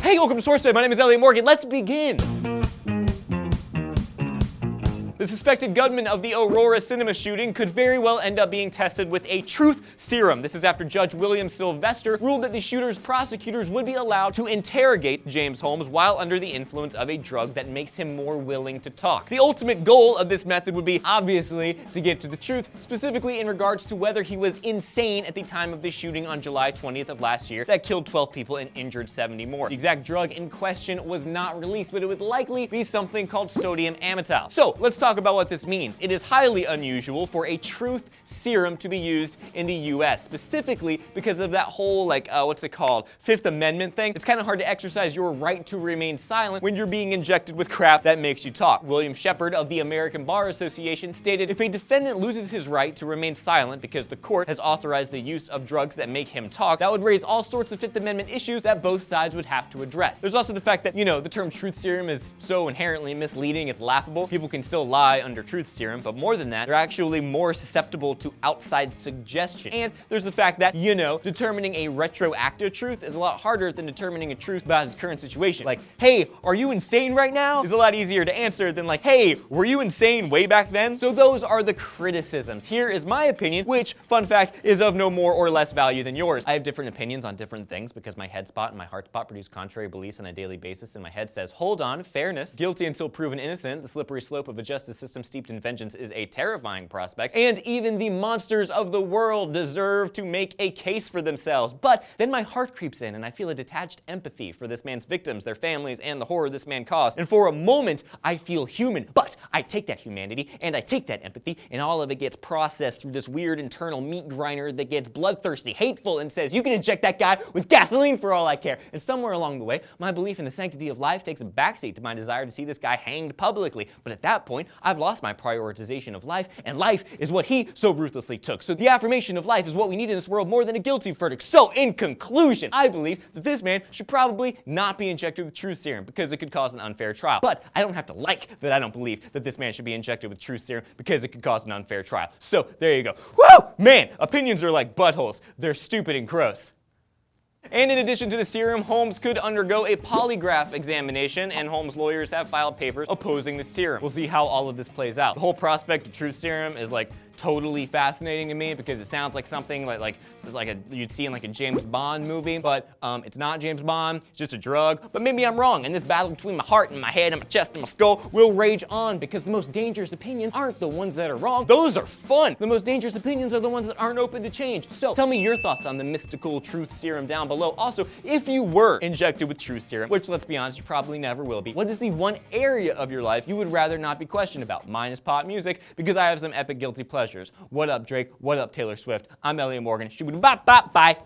Hey, welcome to SourceFed. My name is Elliot Morgan. Let's begin. The suspected gunman of the Aurora cinema shooting could very well end up being tested with a truth serum. This is after Judge William Sylvester ruled that the shooter's prosecutors would be allowed to interrogate James Holmes while under the influence of a drug that makes him more willing to talk. The ultimate goal of this method would be, obviously, to get to the truth, specifically in regards to whether he was insane at the time of the shooting on July 20th of last year that killed 12 people and injured 70 more. The exact drug in question was not released, but it would likely be something called sodium amytal. So, let's talk about what this means. It is highly unusual for a truth serum to be used in the US, specifically because of that whole, what's it called? Fifth Amendment thing. It's kind of hard to exercise your right to remain silent when you're being injected with crap that makes you talk. William Shepard of the American Bar Association stated, if a defendant loses his right to remain silent because the court has authorized the use of drugs that make him talk, that would raise all sorts of Fifth Amendment issues that both sides would have to address. There's also the fact that, the term truth serum is so inherently misleading, it's laughable. People can still lie under truth serum, but more than that, they're actually more susceptible to outside suggestion. And there's the fact that, determining a retroactive truth is a lot harder than determining a truth about his current situation. Like, hey, are you insane right now? Is a lot easier to answer than like, hey, were you insane way back then? So those are the criticisms. Here is my opinion, which, fun fact, is of no more or less value than yours. I have different opinions on different things because my head spot and my heart spot produce contrary beliefs on a daily basis, and my head says, hold on, fairness, guilty until proven innocent, the slippery slope of a justice system steeped in vengeance is a terrifying prospect, and even the monsters of the world deserve to make a case for themselves. But then my heart creeps in and I feel a detached empathy for this man's victims, their families, and the horror this man caused. And for a moment, I feel human. But I take that humanity and I take that empathy, and all of it gets processed through this weird internal meat grinder that gets bloodthirsty, hateful, and says, you can inject that guy with gasoline for all I care. And somewhere along the way, my belief in the sanctity of life takes a backseat to my desire to see this guy hanged publicly. But at that point, I've lost my prioritization of life, and life is what he so ruthlessly took. So the affirmation of life is what we need in this world more than a guilty verdict. So in conclusion, I believe that this man should probably not be injected with truth serum because it could cause an unfair trial. But I don't have to like that I don't believe that this man should be injected with truth serum because it could cause an unfair trial. So there you go. Woo! Man, opinions are like buttholes. They're stupid and gross. And in addition to the serum, Holmes could undergo a polygraph examination, and Holmes' lawyers have filed papers opposing the serum. We'll see how all of this plays out. The whole prospect of truth serum is totally fascinating to me because it sounds like something you'd see in a James Bond movie, but it's not James Bond, it's just a drug. But maybe I'm wrong, and this battle between my heart and my head and my chest and my skull will rage on because the most dangerous opinions aren't the ones that are wrong. Those are fun. The most dangerous opinions are the ones that aren't open to change. So tell me your thoughts on the mystical truth serum down below. Also, if you were injected with truth serum, which let's be honest, you probably never will be, what is the one area of your life you would rather not be questioned about? Mine is pop music because I have some epic guilty pleasures. What up, Drake? What up, Taylor Swift? I'm Elliot Morgan. Bye.